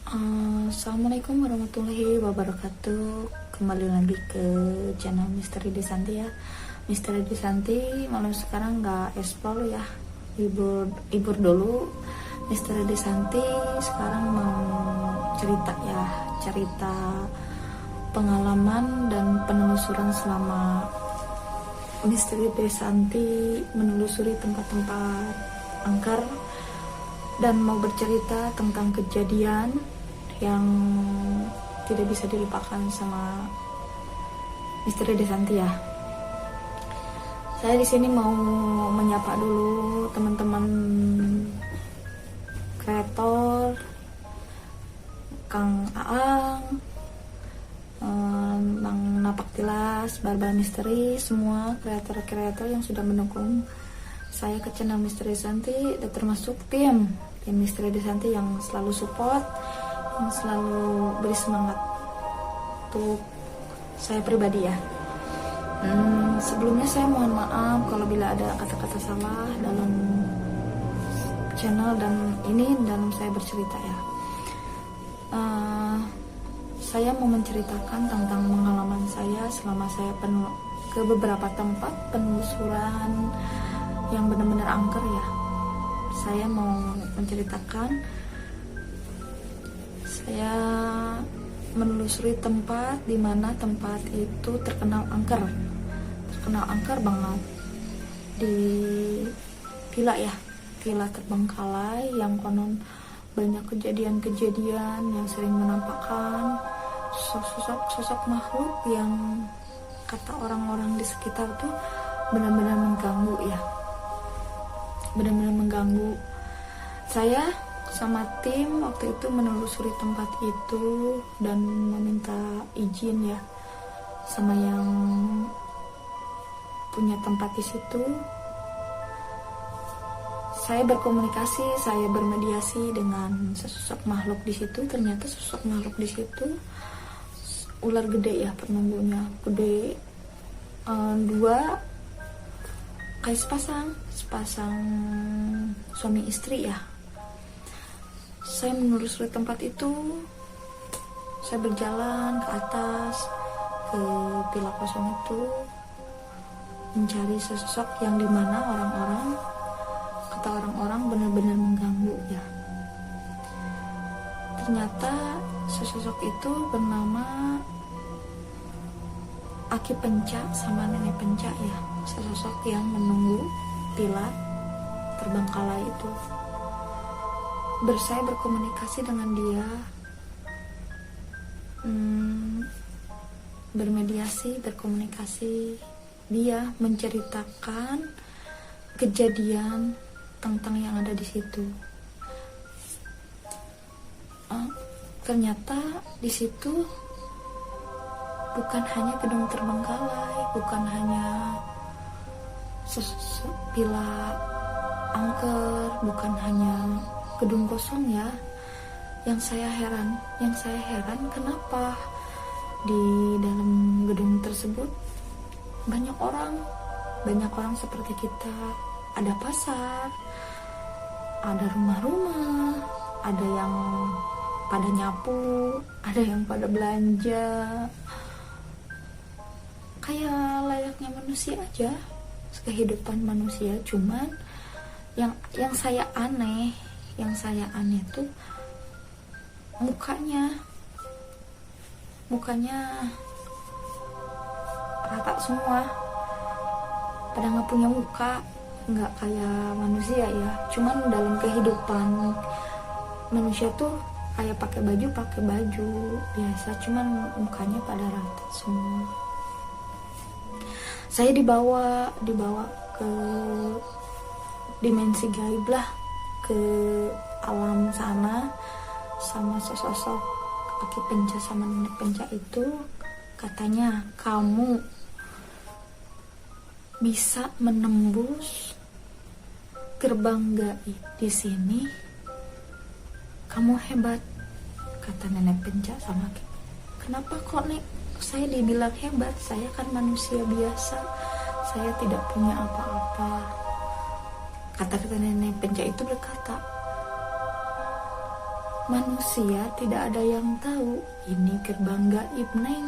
Assalamualaikum warahmatullahi wabarakatuh. Kembali lagi ke channel Misteri Desanti ya. Misteri Desanti malam sekarang nggak explore ya, libur dulu. Misteri Desanti sekarang mau cerita pengalaman dan penelusuran selama Misteri Desanti menelusuri tempat-tempat angker, dan mau bercerita tentang kejadian yang tidak bisa dilupakan sama Misteri Desanti ya. Saya di sini mau menyapa dulu teman-teman kreator, Kang Aang, Nang Napak Tilas, Barbar Misteri, semua kreator-kreator yang sudah mendukung saya ke channel Misteri Desanti, dan termasuk tim Misteri Desanti yang selalu support, yang selalu beri semangat untuk saya pribadi ya. Sebelumnya saya mohon maaf kalau bila ada kata-kata salah dalam channel dan saya bercerita ya. Saya mau menceritakan tentang pengalaman saya selama saya ke beberapa tempat penelusuran yang benar-benar angker ya. Saya mau menceritakan saya menelusuri tempat di mana tempat itu terkenal angker banget, di villa terbengkalai yang konon banyak kejadian-kejadian yang sering menampakkan sosok makhluk yang kata orang-orang di sekitar tuh benar-benar mengganggu ya, benar-benar mengganggu. Saya sama tim waktu itu menelusuri tempat itu dan meminta izin ya sama yang punya tempat di situ. Saya berkomunikasi, saya bermediasi dengan sesosok makhluk di situ. Ternyata sosok makhluk di situ ular gede ya, penunggunya gede, dua kayak sepasang suami istri ya. Saya menelusuri tempat itu, saya berjalan ke atas ke villa kosong itu mencari sosok yang dimana kata orang-orang benar-benar mengganggu ya. Ternyata sosok itu bernama Aki Penca sama Nenek Penca ya, sosok yang menunggu villa terbengkalai itu. Saya berkomunikasi dengan dia, berkomunikasi. Dia menceritakan kejadian tentang yang ada di situ. Ternyata di situ bukan hanya gedung terbengkalai, bukan hanya villa angker, bukan hanya gedung kosong ya. Yang saya heran kenapa di dalam gedung tersebut banyak orang seperti kita. Ada pasar, ada rumah-rumah, ada yang pada nyapu, ada yang pada belanja, kayak layaknya manusia aja, kehidupan manusia. Cuman yang saya aneh tuh mukanya rata semua, pada nggak punya muka, nggak kayak manusia ya. Cuman dalam kehidupan manusia tuh kayak pakai baju biasa, cuman mukanya pada rata semua. Saya dibawa ke dimensi gaib lah, ke alam sana sama sosok Aki Penca sama Nenek Penca itu. Katanya kamu bisa menembus gerbang gaib di sini, kamu hebat, kata Nenek Penca sama Aki. Kenapa kok Nek saya dibilang hebat? Saya kan manusia biasa, saya tidak punya apa-apa. Kata Nenek Penca itu berkata, Manusia tidak ada yang tahu ini gerbang gaib, Neng.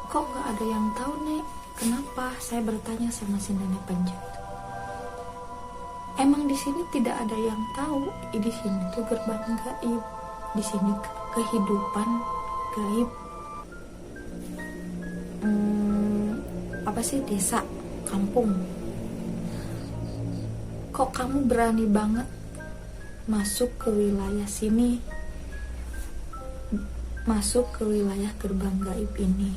Kok gak ada yang tahu, Nek? Kenapa? Saya bertanya sama si nenek penjat. Emang di sini tidak ada yang tahu. Di sini tuh gerbang gaib. Di sini kehidupan gaib. Apa sih, desa, kampung. Kok kamu berani banget masuk ke wilayah sini, masuk ke wilayah gerbang gaib ini?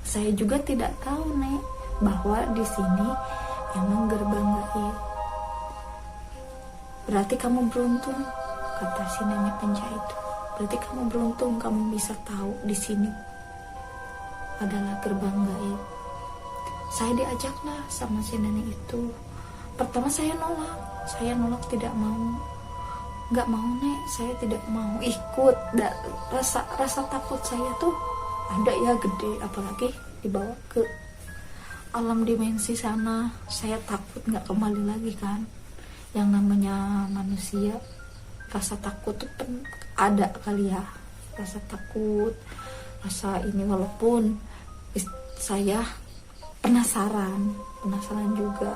Saya juga tidak tahu, Nek, bahwa di sini emang gerbang gaib. Berarti kamu beruntung, kata si nenek penjahit itu. Berarti kamu beruntung, kamu bisa tahu di sini adalah gerbang gaib. Saya diajaklah sama si nenek itu. Pertama saya nolak tidak mau. Nggak mau, Nek, saya tidak mau ikut. Rasa takut saya tuh ada ya, gede, apalagi dibawa ke alam dimensi sana. Saya takut nggak kembali lagi kan. Yang namanya manusia, rasa takut tuh ada kali ya, rasa takut, rasa ini. Walaupun saya penasaran juga.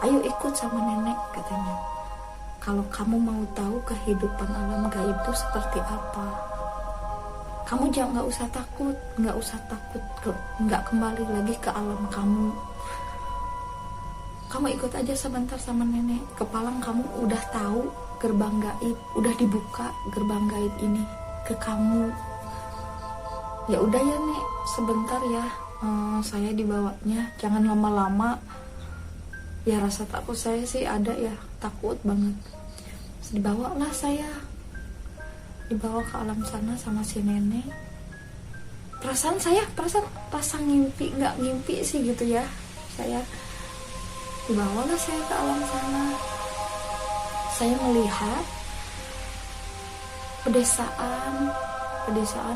Ayo ikut sama nenek, katanya. Kalau kamu mau tahu kehidupan alam gaib itu seperti apa, kamu jangan nggak usah takut, nggak kembali lagi ke alam kamu. Kamu ikut aja sebentar sama nenek. Kepalang kamu udah tahu gerbang gaib, udah dibuka gerbang gaib ini ke kamu. Ya udah ya, Nek, sebentar ya, saya dibawanya, jangan lama-lama. Ya rasa takut saya sih ada ya, takut banget. Dibawalah saya, dibawa ke alam sana sama si nenek. Perasaan ngimpi, nggak ngimpi sih gitu ya. Saya dibawalah saya ke alam sana. Saya melihat pedesaan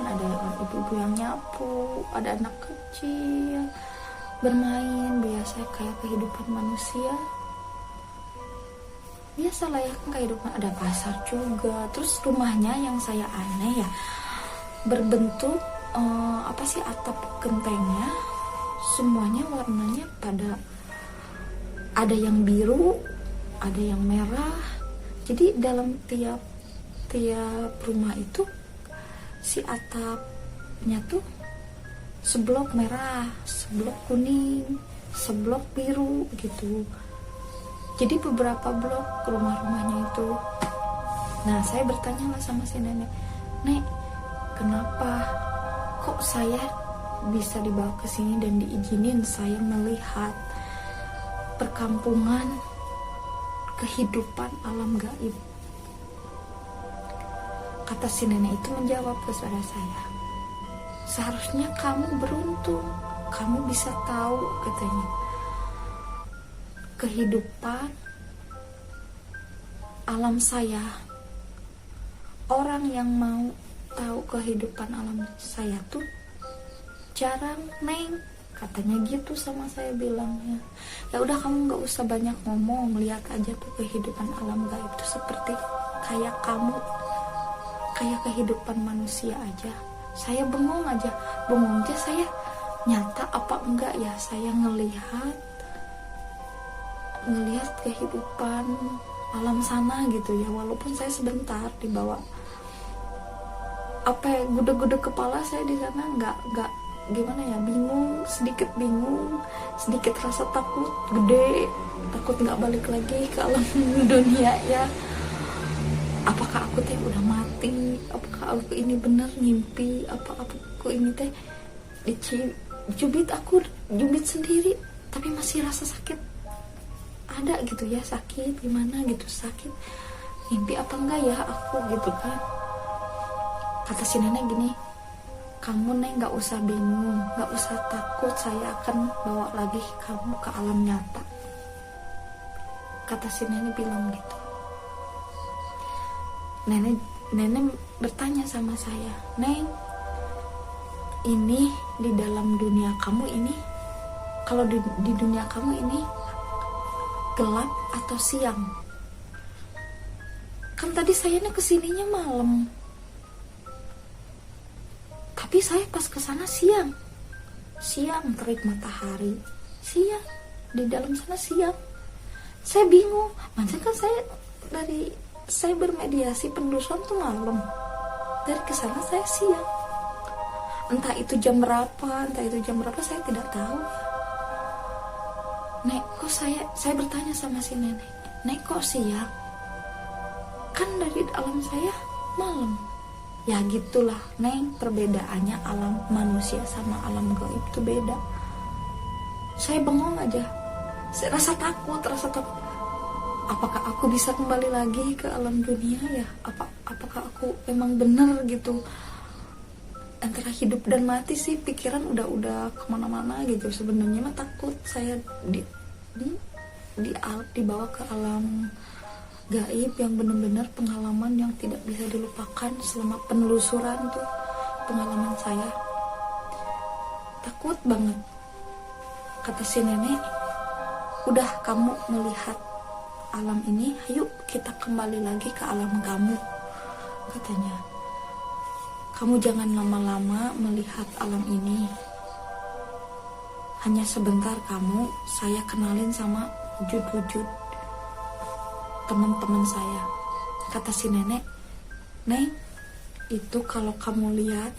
ada ibu-ibu yang nyapu, ada anak kecil bermain biasa kayak kehidupan manusia. Biasa layaknya kehidupan, ada pasar juga. Terus rumahnya yang saya aneh ya, berbentuk atap gentengnya semuanya warnanya pada ada yang biru, ada yang merah. Jadi dalam tiap rumah itu si atapnya tuh seblok merah, seblok kuning, seblok biru gitu. Jadi beberapa blok rumah-rumahnya itu. Nah, saya bertanya lah sama si nenek, "Nek, kenapa kok saya bisa dibawa ke sini dan diizinin saya melihat perkampungan kehidupan alam gaib?" Kata si nenek itu menjawab kepada saya, "Seharusnya kamu beruntung, kamu bisa tahu," katanya, "kehidupan alam saya. Orang yang mau tahu kehidupan alam saya tuh jarang, Neng," katanya gitu sama saya bilangnya. Ya udah, kamu nggak usah banyak ngomong, lihat aja tuh kehidupan alam gaib tuh seperti kayak kamu, kayak kehidupan manusia aja. Saya bengong aja saya, nyata apa enggak ya saya ngelihat kehidupan alam sana gitu ya. Walaupun saya sebentar dibawa, gudeg-gudeg kepala saya di sana, nggak gimana ya, sedikit bingung, sedikit rasa takut gede, takut nggak balik lagi ke alam dunia ya. Apakah aku teh udah mati? Apakah aku ini benar ngimpi? Apa aku ini teh dicubit sendiri, tapi masih rasa sakit ada gitu ya, sakit gimana gitu, sakit mimpi apa enggak ya aku gitu kan. Kata si nenek gini, "Kamu, Neng, gak usah bingung, gak usah takut, saya akan bawa lagi kamu ke alam nyata." Kata si nenek bilang gitu. Nenek bertanya sama saya, "Neng, ini di dalam dunia kamu ini, kalau di dunia kamu ini gelap atau siang?" Kan tadi saya nih kesininya malam, tapi saya pas kesana siang terik matahari, siang di dalam sana siang. Saya bingung, maksudnya kan saya bermediasi penelusuran tuh malam, dari kesana saya siang. Entah itu jam berapa saya tidak tahu. Nek, kok saya bertanya sama si nenek, Nek kok siang? Kan dari alam saya malam. Ya gitulah, Neng, perbedaannya alam manusia sama alam gaib itu beda. Saya bengong aja, saya rasa takut. Apakah aku bisa kembali lagi ke alam dunia ya? Apakah aku emang benar gitu? Antara hidup dan mati sih, pikiran udah kemana-mana gitu. Sebenarnya mah takut saya dibawa ke alam gaib yang benar-benar pengalaman yang tidak bisa dilupakan selama penelusuran tuh. Pengalaman saya takut banget. Kata si nenek, udah kamu melihat alam ini, ayo kita kembali lagi ke alam kamu, katanya. Kamu jangan lama-lama melihat alam ini, hanya sebentar saya kenalin sama wujud-wujud teman-teman saya. Kata si nenek, Neng, itu kalau kamu lihat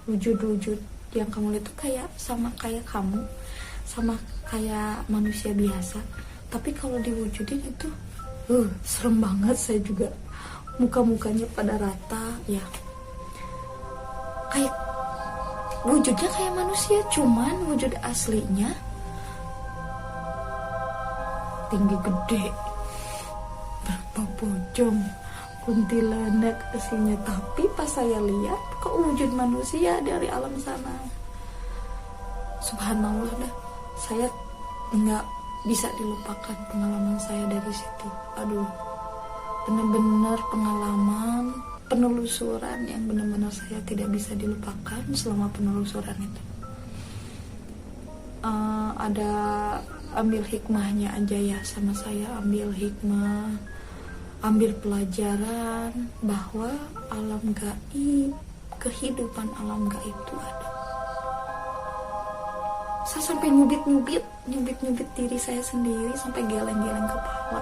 wujud-wujud yang kamu lihat itu sama kayak kamu, sama kayak manusia biasa, tapi kalau diwujudin itu serem banget. Saya juga muka-mukanya pada rata ya, kayak wujudnya kayak manusia, cuman wujud aslinya tinggi gede, berbojong, kuntilanak aslinya. Tapi pas saya lihat kok wujud manusia dari alam sana. Subhanallah dah, saya nggak bisa dilupakan pengalaman saya dari situ. Aduh, benar-benar pengalaman penelusuran yang benar-benar saya tidak bisa dilupakan selama penelusuran itu. Ada ambil hikmahnya aja ya, sama saya ambil hikmah, ambil pelajaran bahwa alam gaib, kehidupan alam gaib itu ada. Saya sampai nyubit diri saya sendiri, sampai geleng-geleng kepala.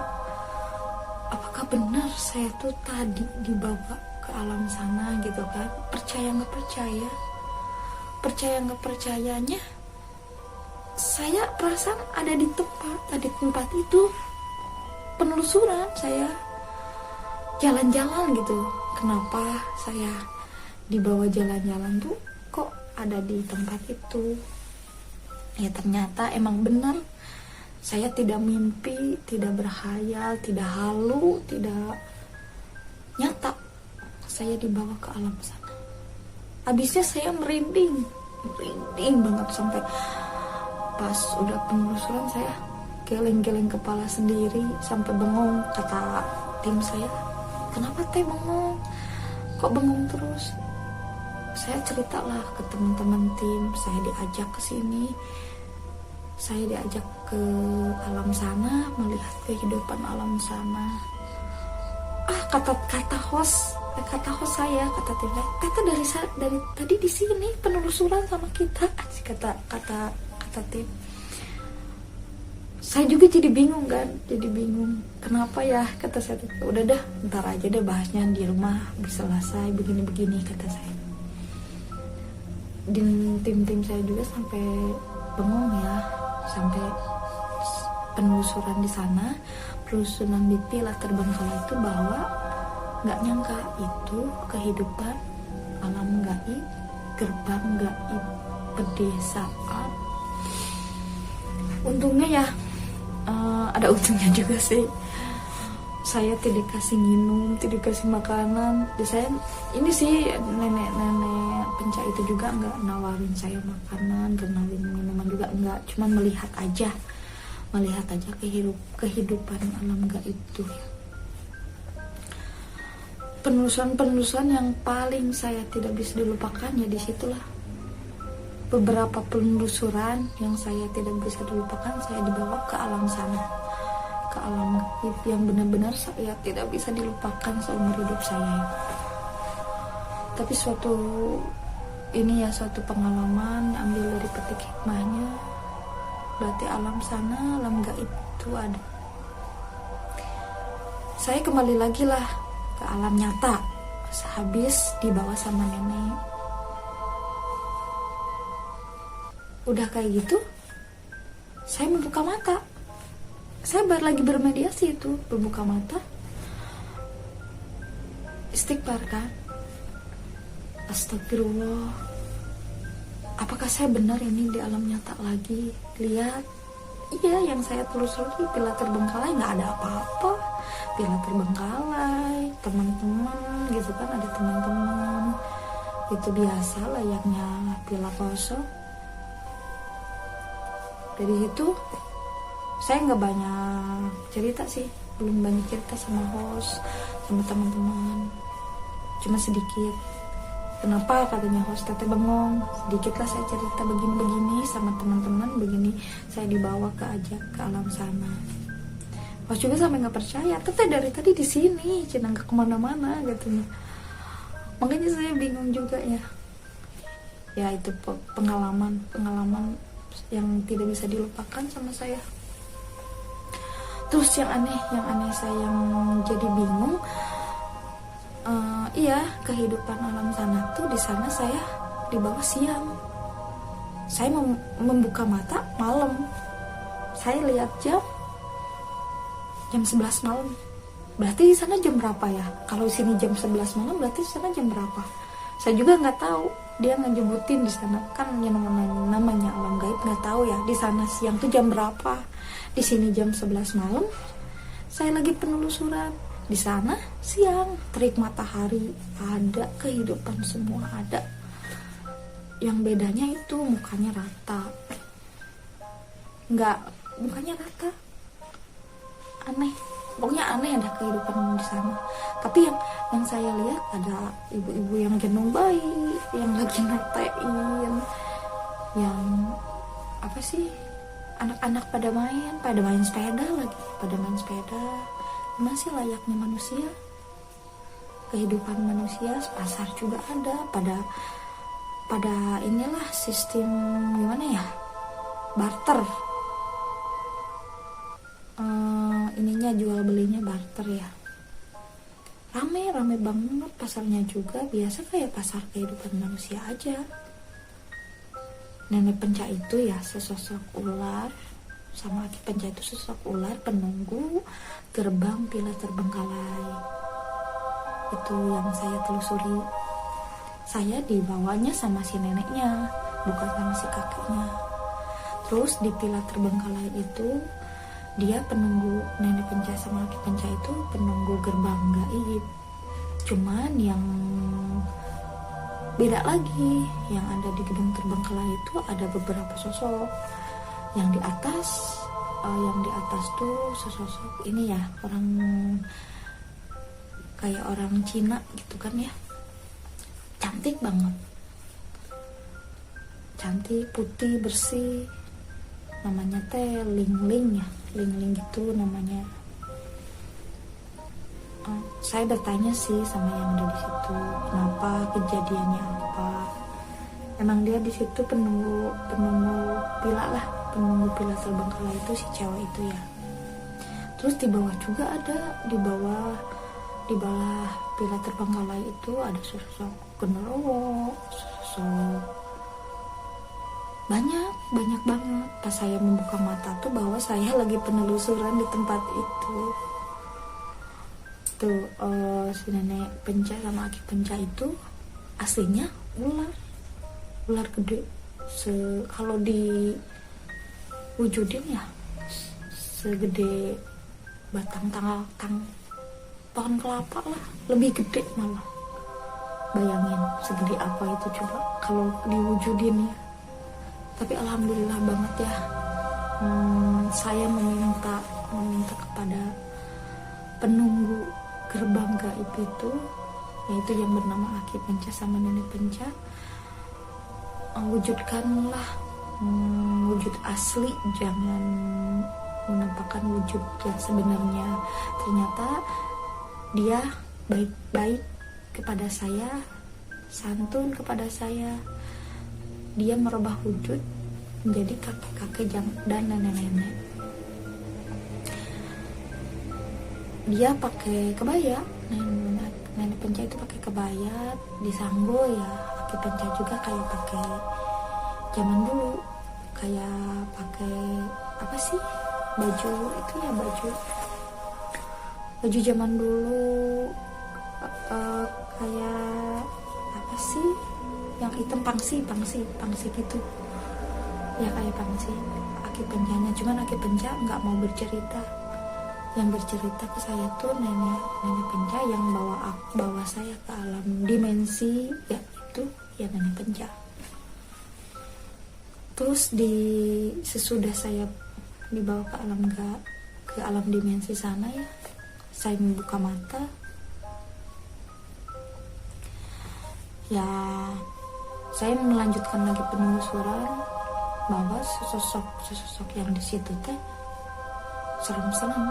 Apakah benar saya tuh tadi dibawa ke alam sana gitu kan? Percaya nggak percayanya, saya perasaan ada di tempat itu penelusuran. Saya jalan-jalan gitu. Kenapa saya dibawa jalan-jalan tuh kok ada di tempat itu? Ya ternyata emang benar. Saya tidak mimpi, tidak berkhayal, tidak halu, tidak nyata. Saya dibawa ke alam sana. Habisnya saya merinding banget, sampai pas udah penelusuran saya geleng-geleng kepala sendiri, sampai bengong. Kata tim saya, kenapa teh bengong? Kok bengong terus? Saya ceritalah ke teman-teman tim, saya diajak ke sini, saya diajak ke alam sana, melihat kehidupan alam sana. Kata host saya, kata tim saya, Tete dari tadi di sini penelusuran sama kita, kata tim. Saya juga jadi bingung kan, kenapa ya, kata saya. Udah dah, ntar aja deh bahasnya di rumah, bisa selesai begini-begini, kata saya. Dan tim saya juga sampai bengong ya, sampai penelusuran di sana, penelusuran di Latar Bengkala itu, bahwa nggak nyangka itu kehidupan alam gaib, gerbang gaib pedesaan. Untungnya ya, ada untungnya juga sih. Saya tidak kasih minum, tidak kasih makanan. Dan saya ini sih nenek pencak itu juga nggak nawarin saya makanan, nggak nawarin minuman juga, nggak. Cuman melihat aja kehidupan alam gaib itu. Penelusuran yang paling saya tidak bisa dilupakan ya disitulah. Beberapa penelusuran yang saya tidak bisa dilupakan, saya dibawa ke alam sana. ke alam gaib yang benar-benar saya tidak bisa dilupakan seumur hidup saya. Tapi suatu pengalaman, ambil dari petik hikmahnya, berarti alam sana, alam gaib itu ada. Saya kembali lagi lah ke alam nyata sehabis dibawa sama nenek. Udah kayak gitu, saya membuka mata. Saya lagi bermediasi itu, berbuka mata, istighfar kan. Astagfirullah, apakah saya benar ini di alam nyata lagi? Lihat, iya, yang saya telusuri pilar terbengkalai nggak ada apa-apa. Pilar terbengkalai, teman-teman gitu kan, ada teman-teman, itu biasa layaknya pilar kosong. Dari situ saya nggak banyak cerita sih, belum banyak cerita sama host, sama teman-teman, cuma sedikit. Kenapa katanya host teteh bengong, sedikit lah saya cerita begini-begini sama teman-teman, begini saya dibawa ke alam sana. Host juga sampai nggak percaya, teteh dari tadi di sini, cina nggak kemana-mana gitu. Makanya saya bingung juga ya. Ya itu pengalaman yang tidak bisa dilupakan sama saya. Terus yang aneh saya yang jadi bingung, iya, kehidupan alam sana tuh, di sana saya dibawa siang. Saya membuka mata malam. Saya lihat jam 11 malam. Berarti di sana jam berapa ya? Kalau di sini jam 11 malam, berarti di sana jam berapa? Saya juga nggak tahu. Dia ngejebutin di sana kan yang namanya alam gaib, nggak tahu ya di sana siang tuh jam berapa. Di sini jam 11 malam. Saya lagi penelusuran. Di sana siang, terik matahari, ada kehidupan semua ada. Yang bedanya itu mukanya rata. Enggak, mukanya rata. Aneh. Pokoknya aneh ada kehidupan di sana. Tapi yang saya lihat ada ibu-ibu yang gendong bayi, yang lagi ngetein, yang apa sih? Anak-anak pada main sepeda lagi, pada main sepeda. Masih layaknya manusia, kehidupan manusia. Pasar juga ada, pada inilah sistem gimana ya, barter, ininya jual belinya barter ya, rame banget pasarnya juga, biasa kayak pasar kehidupan manusia aja. Nenek Penca itu ya sesosok ular, sama Aki Penca itu sesosok ular penunggu gerbang pilar terbengkalai. Itu yang saya telusuri. Saya dibawanya sama si neneknya, bukan sama si kakeknya. Terus di pilar terbengkalai itu dia penunggu, Nenek Penca sama Aki Penca itu penunggu gerbang gaib. Cuman yang beda lagi, yang ada di gedung terbengkalai itu ada beberapa sosok. Yang di atas tuh sesosok ini ya, orang kayak orang Cina gitu kan ya, cantik banget, cantik, putih, bersih, namanya teh Ling gitu namanya. Saya bertanya sih sama yang ada di situ, kenapa, kejadiannya apa. Emang dia di situ penunggu pilar terbengkalai itu, si cewek itu ya. Terus di bawah juga ada, di bawah pilar terbengkalai itu ada sosok genderuwo, sosok banyak banget. Pas saya membuka mata tuh bahwa saya lagi penelusuran di tempat itu. Tuh si Nenek Penca sama Aki Penca itu aslinya ular gede, kalau diwujudin ya segede batang pohon kelapa lah, lebih gede malah. Bayangin segede apa itu coba kalau diwujudin ya. Tapi alhamdulillah banget ya, saya meminta kepada penunggu gerbang gaib itu, yaitu yang bernama Aki Penca sama Nenek Penca, wujudkanlah wujud asli, jangan menampakkan wujud yang sebenarnya. Ternyata dia baik-baik kepada saya, santun kepada saya. Dia merubah wujud menjadi kakek-kakek dan nenek-nenek. Dia pakai kebaya, nenek Penca itu pakai kebaya, disanggo ya. Aki Penca juga kayak pakai zaman dulu, kayak pakai apa sih, baju itu ya, baju zaman dulu, kayak apa sih yang hitam, pangsi gitu ya, kayak pangsi Aki Pencanya. Cuman Aki Penca nggak mau bercerita. Yang bercerita ke saya tuh nenek Penca yang bawa saya ke alam dimensi, ya itu ya nenek Penca. Terus sesudah saya dibawa ke alam dimensi sana ya, saya membuka mata ya, saya melanjutkan lagi penelusuran bahwa sosok yang di situ teh serem-serem.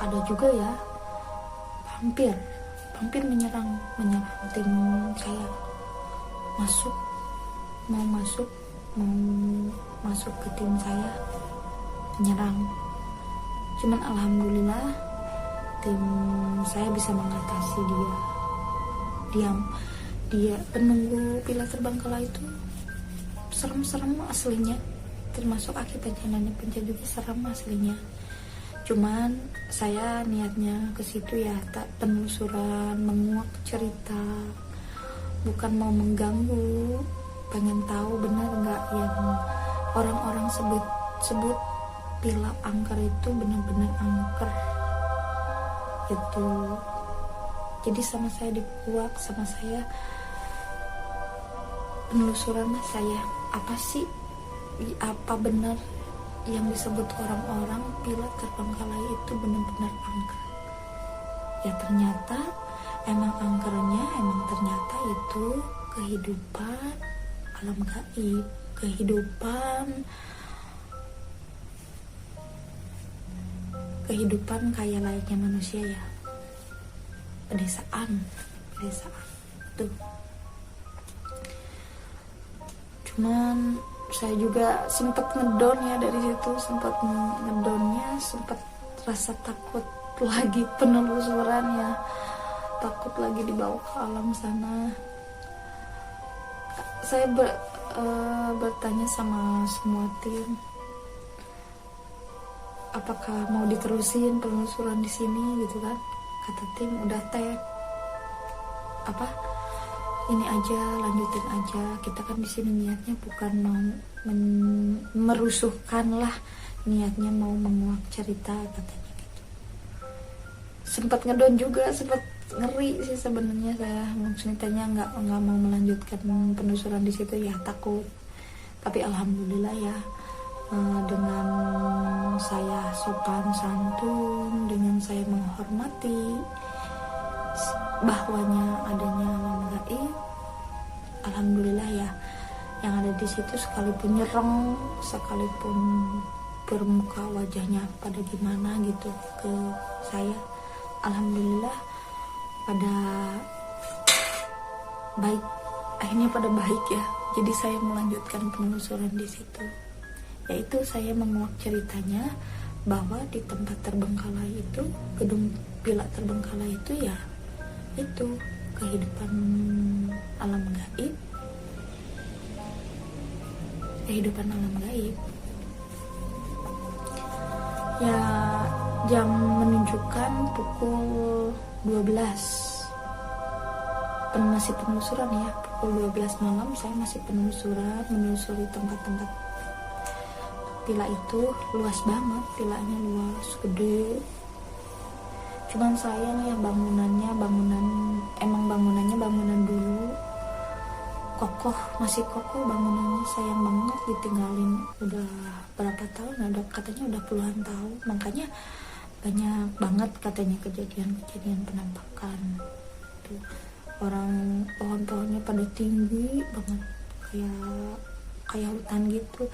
Ada juga ya vampir menyerang tim saya, mau masuk ke tim saya, menyerang. Cuman alhamdulillah tim saya bisa mengatasi dia penunggu pila terbangkala itu serem-serem aslinya, termasuk Aki Penca, nenek Penca juga serem aslinya. Cuman saya niatnya ke situ ya tak penelusuran, menguak cerita, bukan mau mengganggu, pengen tahu benar nggak yang orang-orang sebut pila angker itu benar-benar angker itu. Jadi sama saya dikuak, sama saya penelusuran saya, apa benar yang disebut orang-orang pila terbengkalai itu benar-benar angker. Ya ternyata emang angkernya, ternyata itu kehidupan alam gaib, kehidupan kayak layaknya manusia ya, pedesaan tuh. Cuman saya juga sempat ngedon ya dari situ, sempat rasa takut lagi penelusuran ya, takut lagi dibawa ke alam sana. Saya bertanya sama semua tim, apakah mau diterusin penelusuran di sini gitu kan. Kata tim udah ini aja, lanjutin aja, kita kan di sini niatnya bukan mau merusuhkan lah, niatnya mau menguak cerita, katanya gitu. Sempat ngedon juga, sempat ngeri sih sebenarnya saya, ceritanya nggak mau melanjutkan penelusuran di situ ya, takut. Tapi alhamdulillah ya, dengan saya sopan santun, dengan saya menghormati bahwanya adanya alam gaib, alhamdulillah ya, yang ada di situ sekalipun nyerang, sekalipun bermuka wajahnya pada gimana gitu ke saya, alhamdulillah pada baik, akhirnya pada baik ya. Jadi saya melanjutkan penelusuran di situ, yaitu saya menguak ceritanya bahwa di tempat terbengkalai itu, gedung pila terbengkalai itu ya, itu kehidupan alam gaib, ya. Jam menunjukkan pukul 12, masih penelusuran ya, pukul 12 malam saya masih menelusuri tempat-tempat pila itu. Luas banget, pilanya luas, gede. Cuman sayang ya bangunannya bangunan dulu, masih kokoh bangunannya. Sayang banget ditinggalin udah berapa tahun, katanya udah puluhan tahun. Makanya banyak banget katanya kejadian penampakan tuh. Orang pohon-pohonnya pada tinggi banget, kayak hutan gitu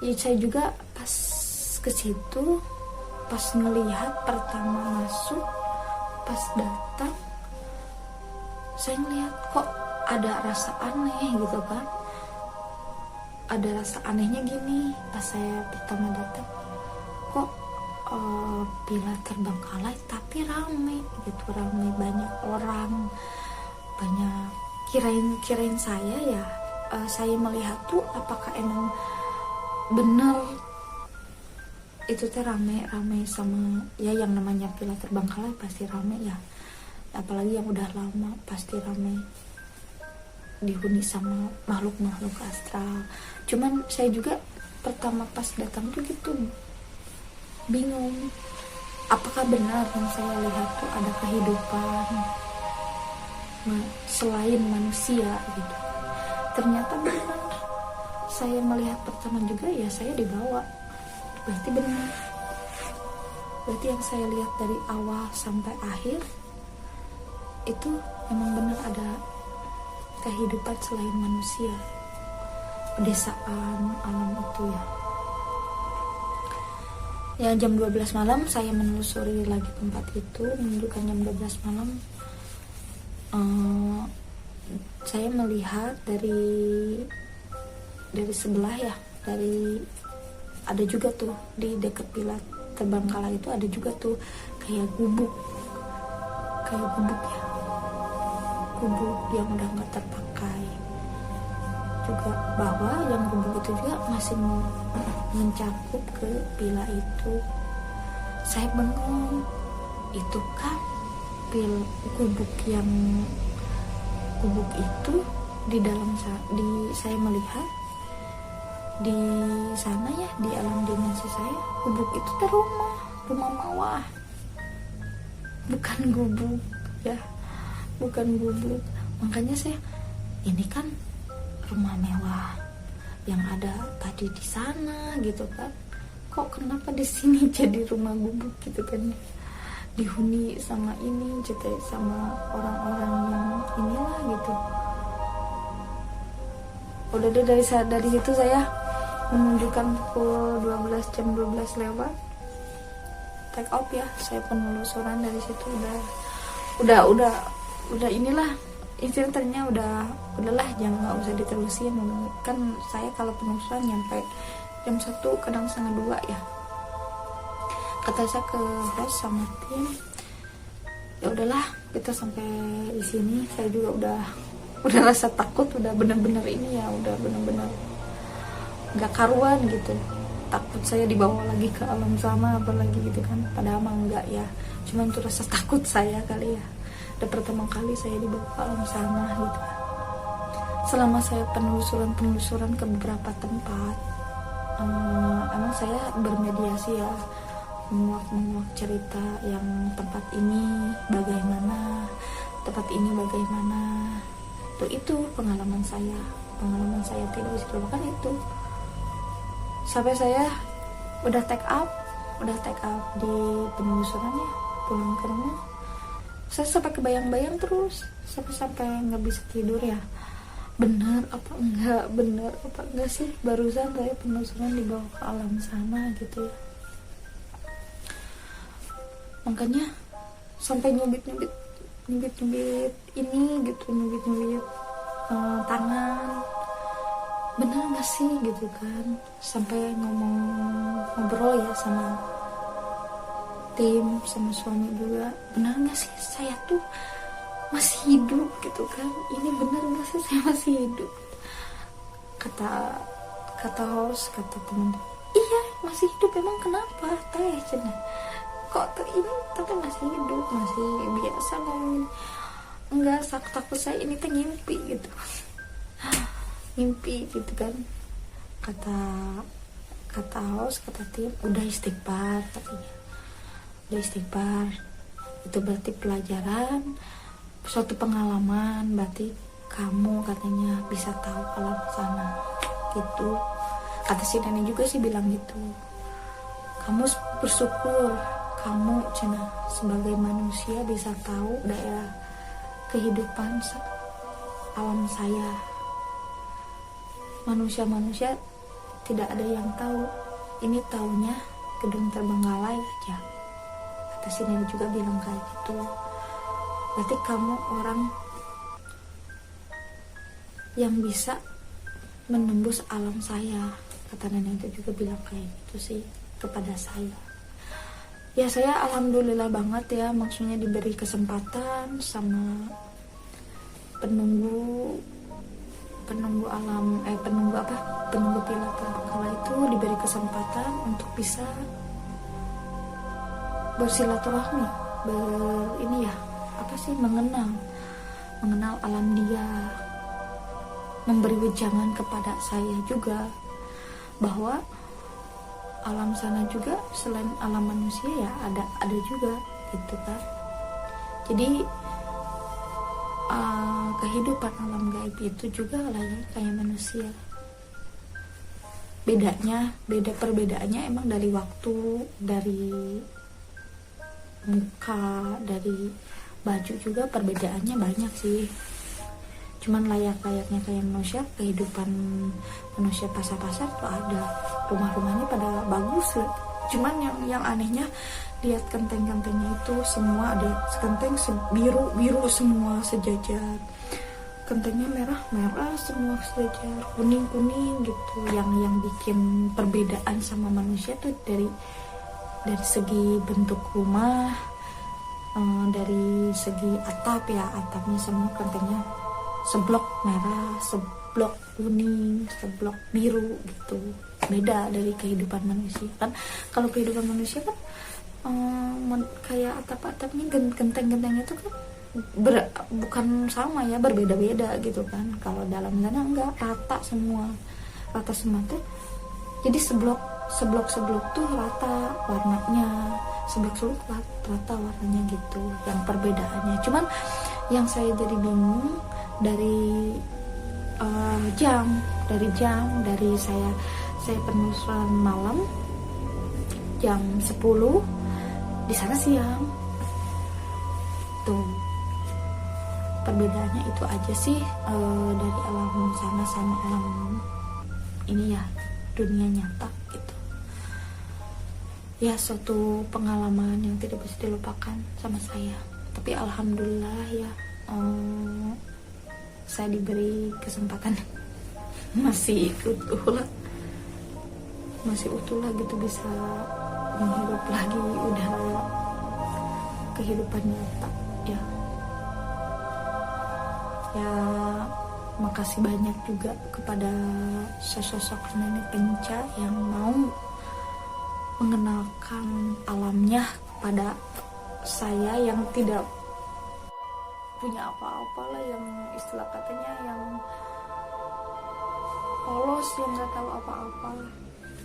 ya. Saya juga pas ke situ, pas ngelihat pertama masuk, pas datang saya ngelihat kok ada rasa aneh gitu kan. Ada rasa anehnya gini, pas saya pertama datang kok Villa Terbengkalai tapi rame gitu, rame, banyak orang, banyak. Kirain saya ya, saya melihat tuh apakah emang bener itu teh rame sama ya, yang namanya Villa Terbengkalai pasti rame ya, apalagi yang udah lama pasti rame, dihuni sama makhluk-makhluk astral. Cuman saya juga pertama pas datang tuh gitu bingung, apakah benar yang saya lihat tuh ada kehidupan selain manusia gitu. Ternyata benar, saya melihat pertama juga ya, saya dibawa. Berarti benar, berarti yang saya lihat dari awal sampai akhir itu memang benar ada kehidupan selain manusia, pedesaan alam itu ya. Ya jam 12 malam saya menelusuri lagi tempat itu, menunjukkan jam 12 malam. Saya melihat dari sebelah ya, dari ada juga tuh di dekat Villa Terbengkalai itu ada juga tuh kayak gubuk ya, gubuk yang udah nggak terpakai juga, bahwa yang gubuk itu juga masih mencakup ke villa itu. Saya bengong, itu kan gubuk itu di dalam saya melihat di sana ya, di alam dimensi saya, gubuk itu teh rumah mewah, bukan gubuk ya, bukan gubuk. Makanya saya, ini kan rumah mewah yang ada tadi di sana gitu kan, kok kenapa di sini jadi rumah gubuk gitu kan, dihuni sama ini, jadi sama orang-orang yang inilah gitu. Udah deh, dari situ saya menunjukkan pukul 12, jam 12 lewat take off ya. Saya penelusuran dari situ udah inilah intinya, udahlah, jangan, nggak usah diterusin kan. Saya kalau penelusuran nyampe jam 1, kadang setengah 2 ya, kata saya ke host sama tim, ya udahlah kita sampai di sini. Saya juga udah rasa takut, udah bener-bener ini ya, udah bener-bener nggak karuan gitu, takut saya dibawa lagi ke alam sana apalagi gitu kan, padahal mah enggak ya, cuman itu rasa takut saya kali ya, udah pertama kali saya dibawa ke alam sana gitu. Selama saya penelusuran ke beberapa tempat, emang saya bermediasi ya, menguak cerita yang tempat ini bagaimana, itu pengalaman saya tidak bisa dilupakan itu. Sampai saya udah take up di penelusurannya, pulang ke rumah saya sampai kebayang-bayang terus, sampai nggak bisa tidur ya, bener apa enggak sih barusan saya penelusuran dibawa ke alam sana gitu ya. Makanya sampai nyubit ini gitu, nyubit tangan, bener gak sih gitu kan, sampai ngobrol ya sama tim, sama suami juga, bener gak sih saya tuh masih hidup gitu kan, ini bener gak sih saya masih hidup, kata host, kata temen, iya masih hidup, emang kenapa teh cina, kok tuh ini tapi masih hidup, masih biasa ngomongin. Enggak, takut saya ini teh ngimpi gitu kan, kata host, kata tim, udah istighfar katanya, udah istighfar, itu berarti pelajaran, suatu pengalaman, berarti kamu katanya bisa tahu alam sana gitu, kata si nenek juga sih bilang gitu, kamu bersyukur kamu cina sebagai manusia bisa tahu daerah kehidupan alam saya. Manusia tidak ada yang tahu, ini taunya gedung terbengkalai aja. Kata si nenek juga bilang kayak gitu. Berarti kamu orang yang bisa menembus alam saya. Kata nenek itu juga bilang kayak gitu sih kepada saya. Ya saya alhamdulillah banget ya, maksudnya diberi kesempatan sama penunggu alam penunggu pila terbengkalai itu diberi kesempatan untuk bisa bersilaturahmi, mengenal alam dia, memberi wejangan kepada saya juga bahwa alam sana juga selain alam manusia ya ada juga gitu kan. Jadi kehidupan alam gaib itu juga layaknya kayak manusia. Perbedaannya emang dari waktu, dari muka, dari baju juga perbedaannya banyak sih. Cuman layaknya kayak manusia, kehidupan manusia pasar-pasar tuh ada, rumah-rumahnya pada bagus lah. Cuman yang anehnya lihat kenteng-kentengnya itu semua ada kenteng biru semua sejajar, kentengnya merah semua sejajar, kuning gitu. Yang bikin perbedaan sama manusia tuh dari segi bentuk rumah, dari segi atapnya semua kentengnya seblok merah, seblok kuning, seblok biru gitu. Beda dari kehidupan manusia kan. Kalau kehidupan manusia kan kayak atap-atapnya, genteng-gentengnya itu kan bukan sama ya, berbeda-beda gitu kan. Kalau dalam sana enggak, rata semua tuh. Jadi seblok tuh rata warnanya, seblok rata warnanya gitu. Yang perbedaannya cuman yang saya jadi bingung dari saya penelusuran malam jam 10, di sana siang. Tuh perbedaannya itu aja sih, dari alam sana sama alam ini ya, dunia nyata gitu. Ya suatu pengalaman yang tidak bisa dilupakan sama saya. Tapi alhamdulillah ya, saya diberi kesempatan masih utuh lah gitu, bisa menghirup lagi udara kehidupan nyata ya. Makasih banyak juga kepada sosok nenek Penca yang mau mengenalkan alamnya kepada saya yang tidak punya apa-apa lah, yang istilah katanya yang polos, yang nggak tahu apa-apa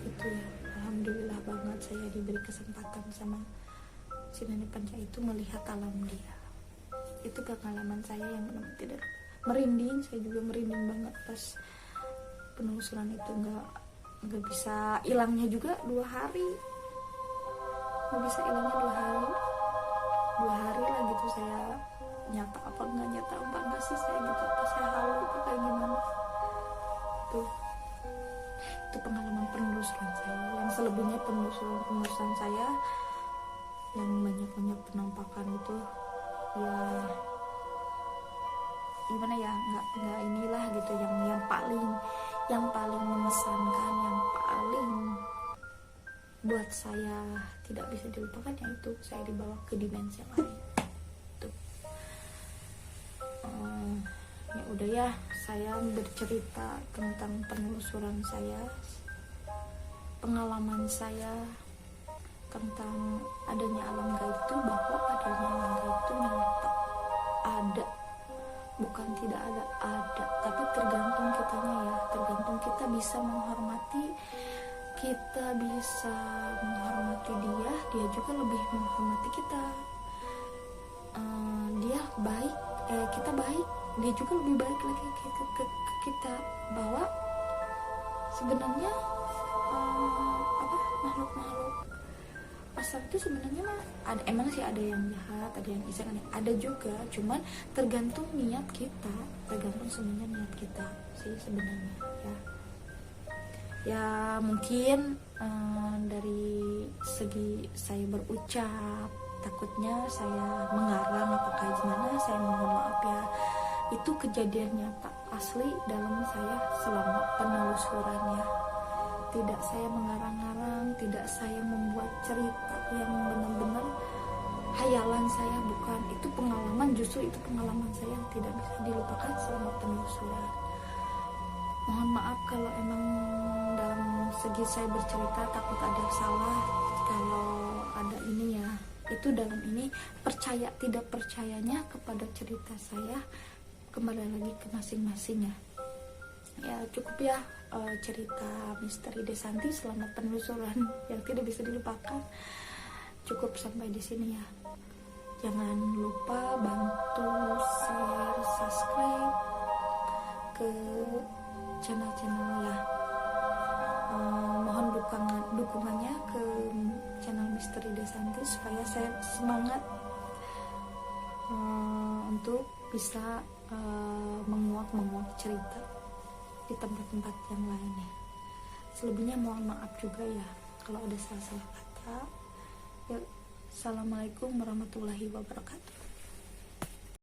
gitu ya. Alhamdulillah banget saya diberi kesempatan sama si nenek Penca itu melihat alam dia. Itu pengalaman saya yang benar-benar tidak merinding. Saya juga merinding banget pas penelusuran itu. Nggak bisa hilangnya juga 2 hari, nggak bisa hilangnya 2 hari lah gitu. Saya nyata apa enggak sih saya gitu, apa saya halu apa kayak gimana tuh. Itu pengalaman penelusuran saya. Yang selebihnya penelusuran saya yang banyak penampakan itu ya gimana ya, nggak inilah gitu. Yang paling mengesankan, yang paling buat saya tidak bisa dilupakan, yaitu saya dibawa ke dimensi lain tuh. Ya udah ya, saya bercerita tentang penelusuran saya, pengalaman saya tentang adanya alam gaib itu, bahwa adanya alam gaib itu nyata ada, bukan tidak ada, tapi tergantung kitanya ya, tergantung kita bisa menghormati dia juga lebih menghormati kita. Dia baik, kita baik, dia juga lebih baik lagi ke kita. Bahwa sebenarnya makhluk-makhluk pasar itu sebenarnya ada, emang sih ada yang jahat, ada yang iseng, ada juga, cuman tergantung sebenarnya niat kita sih sebenarnya ya. Ya mungkin dari segi saya berucap takutnya saya mengarang apakah gimana, saya mohon maaf ya. Itu kejadian nyata asli dalam saya selama penelusurannya. Tidak saya mengarang-arang, tidak saya membuat cerita yang benar-benar hayalan saya, bukan. Itu pengalaman, justru itu pengalaman saya yang tidak bisa dilupakan selama penelusuran. Mohon maaf kalau emang dalam segi saya bercerita takut ada salah, kalau ada ini ya, itu dalam ini percaya tidak percayanya kepada cerita saya kembali lagi ke masing-masing ya. Ya cukup ya cerita misteri Desanti selama penelusuran yang tidak bisa dilupakan. Cukup sampai di sini ya. Jangan lupa bantu share, subscribe ke channel-channel ya. Mohon dukungannya ke channel Misteri Desanti supaya saya semangat untuk bisa menguak cerita di tempat-tempat yang lainnya. Selebihnya mohon maaf juga ya kalau ada salah-salah kata. Ya, assalamualaikum warahmatullahi wabarakatuh.